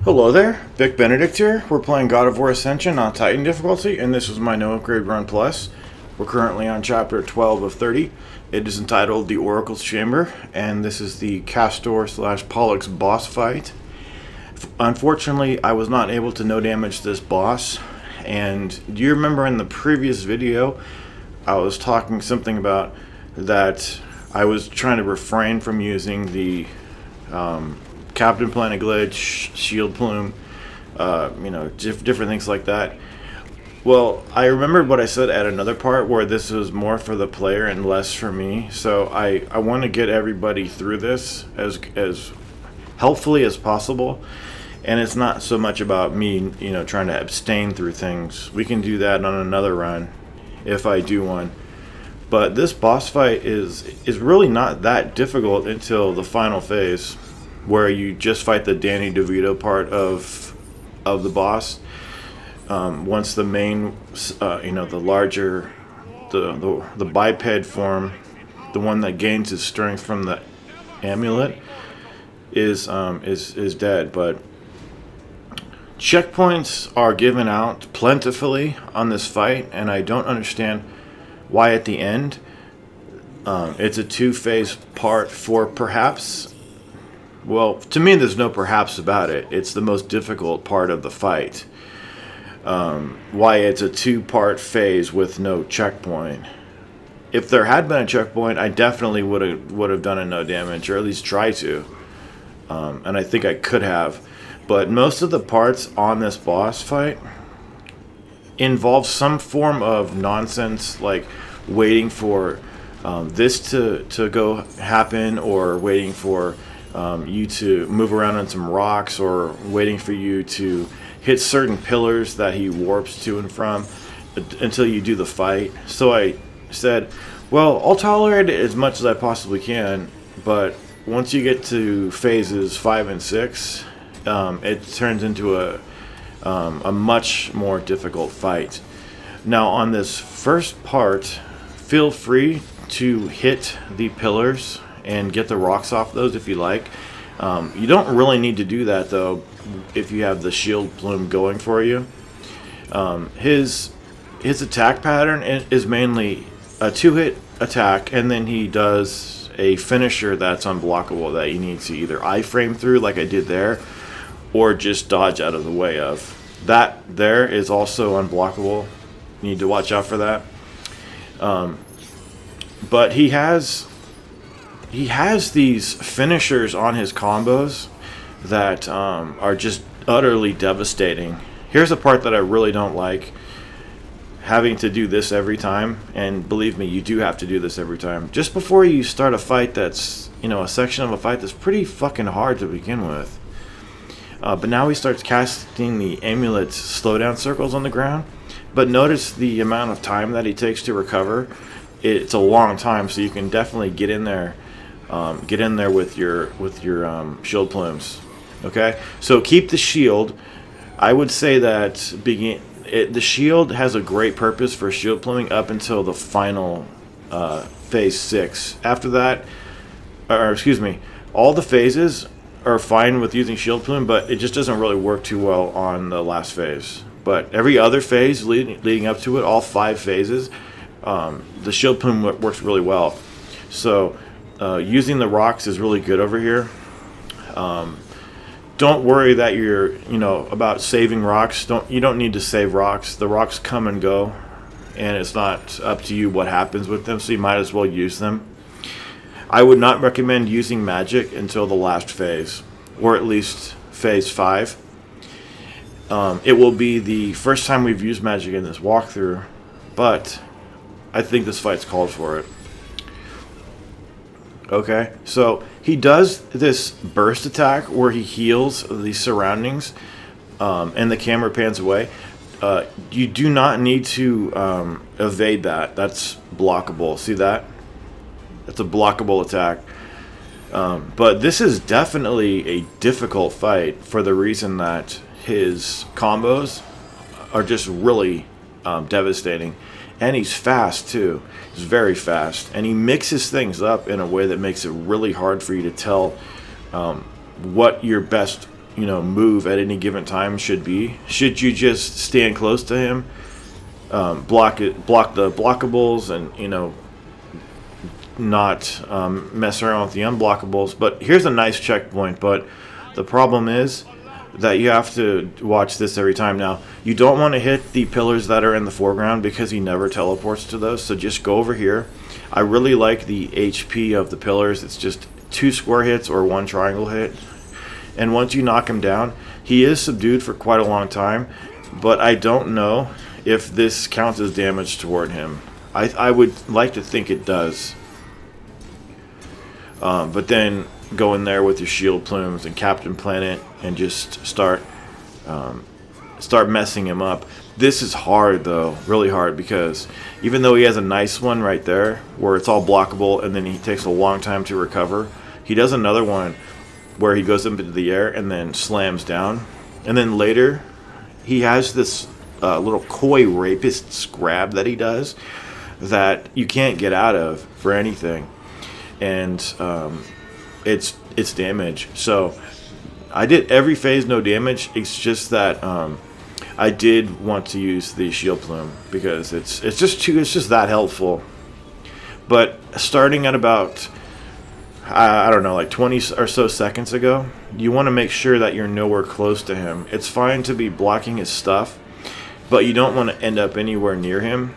Hello there, Vic Benedict here. We're playing God of War Ascension on Titan difficulty, and this is my no upgrade run plus. We're currently on chapter 12 of 30. It is entitled The Oracle's Chamber, and this is the Castor / Pollux boss fight. Unfortunately, I was not able to no damage this boss, and do you remember in the previous video I was talking something about that I was trying to refrain from using the Captain Planet Glitch, Shield Plume, different things like that. Well, I remembered what I said at another part where this was more for the player and less for me. So I want to get everybody through this as helpfully as possible. And it's not so much about me, trying to abstain through things. We can do that on another run if I do one. But this boss fight is really not that difficult until the final phase, where you just fight the Danny DeVito part of the boss. Once the main, the larger, the biped form, the one that gains his strength from the amulet, is dead. But checkpoints are given out plentifully on this fight, and I don't understand why at the end it's a two-phase part for perhaps. Well, to me, there's no perhaps about it. It's the most difficult part of the fight. Why it's a two-part phase with no checkpoint. If there had been a checkpoint, I definitely would have done a no damage, or at least try to. And I think I could have. But most of the parts on this boss fight involve some form of nonsense, like waiting for this to go happen, or waiting for you to move around on some rocks, or waiting for you to hit certain pillars that he warps to and from until you do the fight. So I said, well, I'll tolerate it as much as I possibly can, but once you get to phases 5 and 6, it turns into a much more difficult fight. Now on this first part, feel free to hit the pillars and get the rocks off those if you like. You don't really need to do that though if you have the shield plume going for you. His attack pattern is mainly a 2-hit attack, and then he does a finisher that's unblockable that you need to either iframe through like I did there, or just dodge out of the way of. That there is also unblockable. You need to watch out for that. But he has these finishers on his combos that are just utterly devastating. Here's a part that I really don't like, having to do this every time, and believe me, you do have to do this every time. Just before you start a fight that's, a section of a fight that's pretty fucking hard to begin with. But now he starts casting the amulet's slowdown circles on the ground. But notice the amount of time that he takes to recover. It's a long time, so you can definitely get in there with your shield plumes. Okay, so keep the shield. I would say that the shield has a great purpose for shield pluming up until the final phase 6. After that, all the phases are fine with using shield plume, but it just doesn't really work too well on the last phase. But every other phase leading up to it, all 5 phases, the shield plume works really well. So using the rocks is really good over here. Don't worry that you're about saving rocks. You don't need to save rocks. The rocks come and go, and it's not up to you what happens with them, so you might as well use them. I would not recommend using magic until the last phase, or at least phase 5. It will be the first time we've used magic in this walkthrough, but I think this fight's called for it. Okay, so he does this burst attack where he heals the surroundings, and the camera pans away. You do not need to evade that. That's blockable. See that? That's a blockable attack. But this is definitely a difficult fight for the reason that his combos are just really devastating. And he's fast too. He's very fast. And he mixes things up in a way that makes it really hard for you to tell what your best move at any given time should be. Should you just stand close to him, block the blockables, and not mess around with the unblockables? But here's a nice checkpoint, but the problem is that you have to watch this every time. Now, you don't want to hit the pillars that are in the foreground because he never teleports to those, so just go over here. I really like the HP of the pillars. It's just 2 square hits or 1 triangle hit. And once you knock him down, he is subdued for quite a long time, but I don't know if this counts as damage toward him. I would like to think it does. But then go in there with your shield plumes and Captain Planet and just start messing him up. This is hard though, really hard, because even though he has a nice one right there where it's all blockable and then he takes a long time to recover, he does another one where he goes up into the air and then slams down. And then later, he has this little coy rapist grab that he does that you can't get out of for anything. And it's damage. So I did every phase no damage. It's just that I did want to use the shield plume because it's just that helpful. But starting at about I don't know, like 20 or so seconds ago, you want to make sure that you're nowhere close to him. It's fine to be blocking his stuff, but you don't want to end up anywhere near him.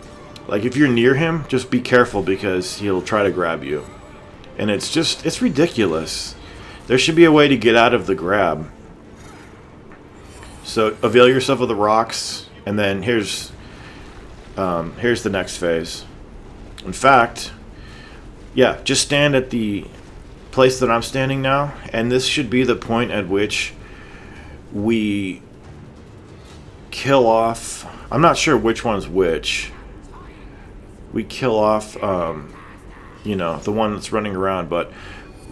Like if you're near him, just be careful because he'll try to grab you. And it's ridiculous. There should be a way to get out of the grab. So avail yourself of the rocks, and then here's the next phase. In fact, yeah, just stand at the place that I'm standing now, and this should be the point at which we kill off. I'm not sure which one's which. We kill off, the one that's running around. But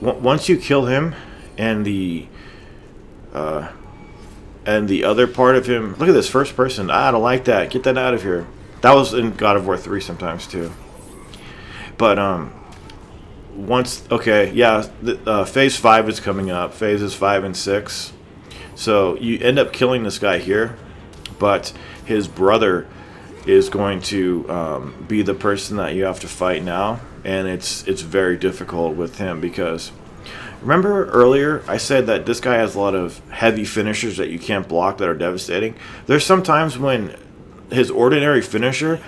once you kill him, and the other part of him. Look at this first person. I don't like that. Get that out of here. That was in God of War 3 sometimes too. But phase 5 is coming up. Phases 5 and 6. So you end up killing this guy here, but his brother is going to be the person that you have to fight now, and it's very difficult with him because remember earlier I said that this guy has a lot of heavy finishers that you can't block that are devastating. There's sometimes when his ordinary finisher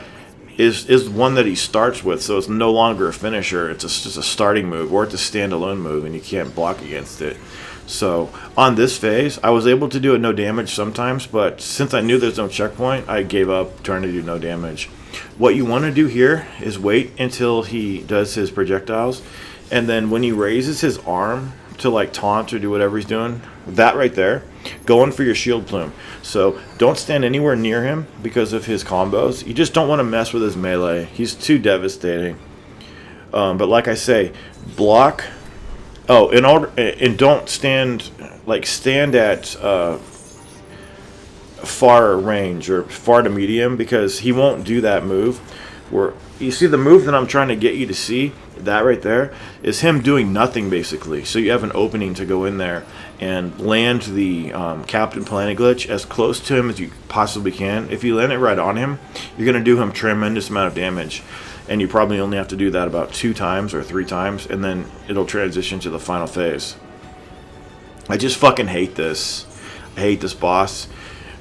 is one that he starts with, so it's no longer a finisher. It's just a starting move, or it's a standalone move, and you can't block against it. So on this phase, I was able to do it no damage sometimes, but since I knew there's no checkpoint, I gave up trying to do no damage. What you want to do here is wait until he does his projectiles, and then when he raises his arm to like taunt or do whatever he's doing, that right there, go in for your shield plume. So don't stand anywhere near him because of his combos. You just don't want to mess with his melee. He's too devastating. But like I say, block. Oh, and don't stand at far range or far to medium, because he won't do that move. Where you see the move that I'm trying to get you to see, that right there is him doing nothing basically. So you have an opening to go in there and land the Captain Planet glitch as close to him as you possibly can. If you land it right on him, you're going to do him tremendous amount of damage. And you probably only have to do that about 2 times or 3 times, and then it'll transition to the final phase. I just fucking hate this. I hate this boss.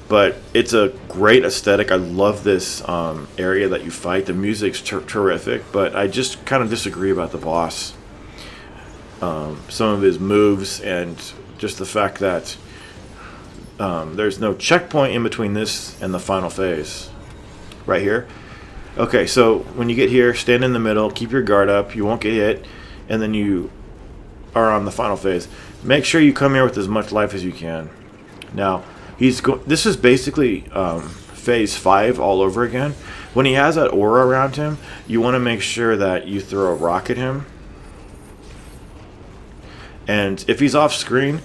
But it's a great aesthetic. I love this area that you fight. The music's terrific, but I just kind of disagree about the boss. Some of his moves, and just the fact that there's no checkpoint in between this and the final phase. Right here. Okay, so when you get here, stand in the middle, keep your guard up, you won't get hit, and then you are on the final phase. Make sure you come here with as much life as you can. Now, this is basically phase 5 all over again. When he has that aura around him, you want to make sure that you throw a rock at him. And if he's off screen,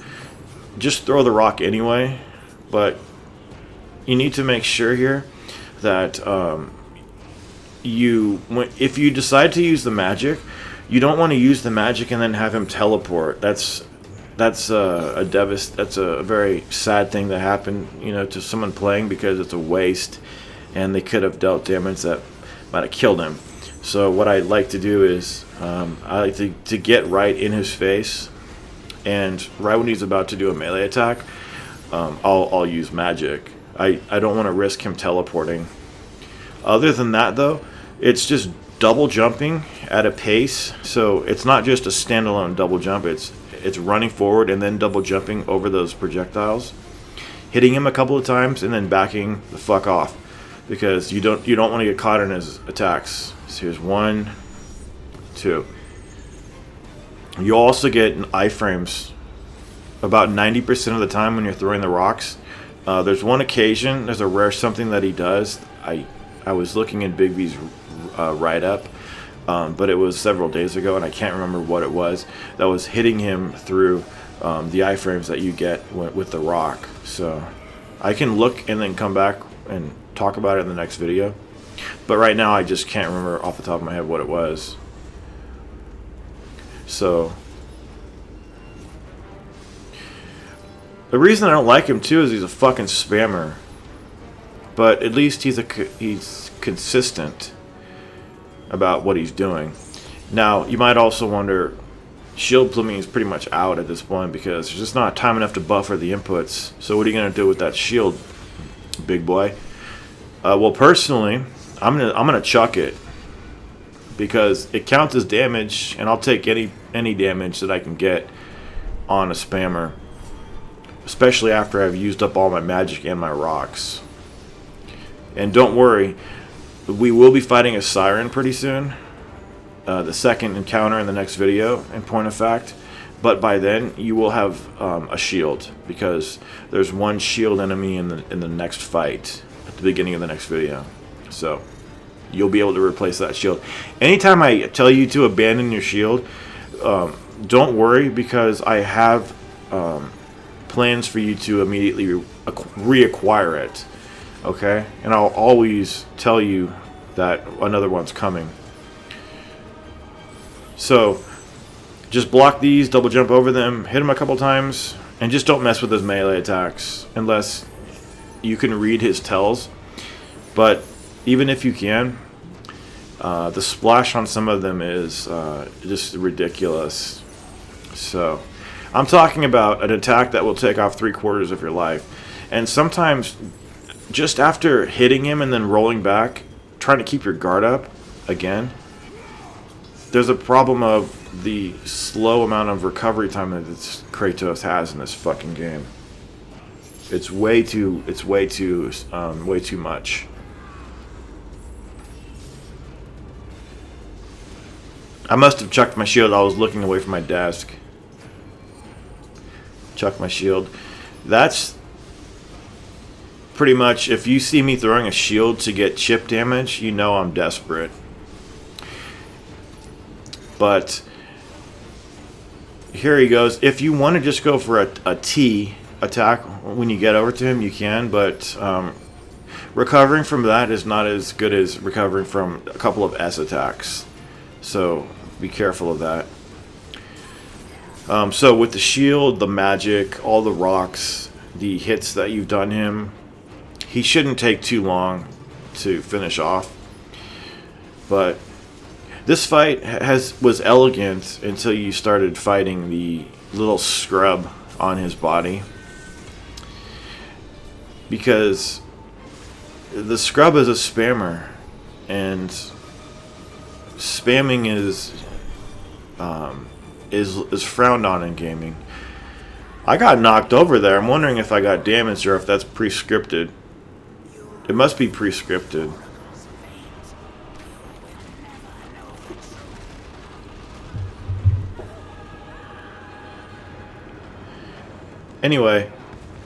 just throw the rock anyway. But you need to make sure here that if you decide to use the magic, you don't want to use the magic and then have him teleport. That's that's that's a very sad thing that happened, you know, to someone playing, because it's a waste, and they could have dealt damage that might have killed him. So what I like to do is I like to get right in his face, and right when he's about to do a melee attack, I'll use magic. I don't want to risk him teleporting. Other than that, though, it's just double jumping at a pace. So it's not just a standalone double jump. It's running forward and then double jumping over those projectiles, hitting him a couple of times, and then backing the fuck off, because you don't want to get caught in his attacks. So here's 1, 2. You also get iframes about 90% of the time when you're throwing the rocks. There's one occasion, there's a rare something that he does. I was looking in Big V's write-up, but it was several days ago, and I can't remember what it was that was hitting him through the iframes that you get with the rock. So I can look and then come back and talk about it in the next video. But right now I just can't remember off the top of my head what it was. So the reason I don't like him too is he's a fucking spammer. But at least he's consistent about what he's doing. Now, you might also wonder, shield blooming is pretty much out at this point because there's just not time enough to buffer the inputs. So what are you going to do with that shield, big boy? Well, personally, I'm gonna chuck it, because it counts as damage, and I'll take any damage that I can get on a spammer, especially after I've used up all my magic and my rocks. And don't worry, we will be fighting a siren pretty soon. The second encounter in the next video, in point of fact. But by then, you will have a shield, because there's one shield enemy in the next fight at the beginning of the next video. So you'll be able to replace that shield. Anytime I tell you to abandon your shield, don't worry, because I have plans for you to immediately reacquire it. Okay? And I'll always tell you that another one's coming. So just block these, double jump over them, hit them a couple times, and just don't mess with his melee attacks unless you can read his tells. But even if you can, the splash on some of them is just ridiculous. So I'm talking about an attack that will take off 3/4 of your life. And sometimes just after hitting him and then rolling back, trying to keep your guard up again, there's a problem of the slow amount of recovery time that this Kratos has in this fucking game. It's way too much. I must have chucked my shield. I was looking away from my desk. Chuck my shield. That's pretty much, if you see me throwing a shield to get chip damage, you know I'm desperate. But here he goes. If you want to just go for a T attack when you get over to him, you can, but recovering from that is not as good as recovering from a couple of S attacks. So be careful of that. So with the shield, the magic, all the rocks, the hits that you've done him, he shouldn't take too long to finish off. But this fight was elegant until you started fighting the little scrub on his body. Because the scrub is a spammer, and spamming is frowned on in gaming. I got knocked over there. I'm wondering if I got damaged or if that's pre-scripted. It must be pre-scripted. Anyway,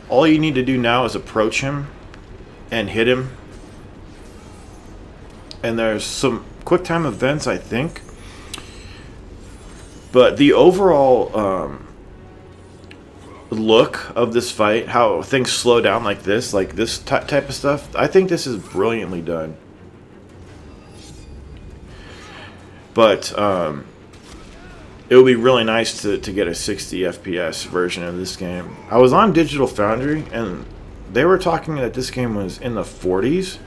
all you need to do now is approach him and hit him. And there's some quick time events, I think. But the overall look of this fight, how things slow down like this type of stuff, I think this is brilliantly done. But it would be really nice to get a 60 FPS version of this game. I was on Digital Foundry, and they were talking that this game was in the 40s,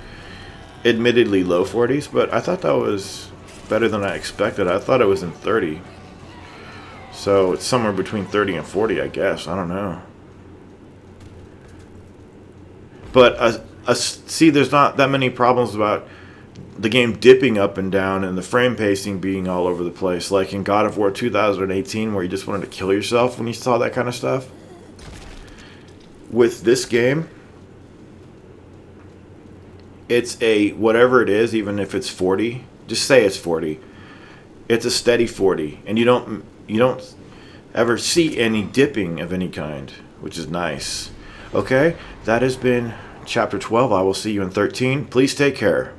admittedly low 40s, but I thought that was better than I expected. I thought it was in 30. So it's somewhere between 30 and 40, I guess. I don't know. But see, there's not that many problems about the game dipping up and down and the frame pacing being all over the place, like in God of War 2018, where you just wanted to kill yourself when you saw that kind of stuff. With this game, it's a whatever it is, even if it's 40, just say it's 40. It's a steady 40, and you don't ever see any dipping of any kind, which is nice. Okay, that has been Chapter 12. I will see you in 13. Please take care.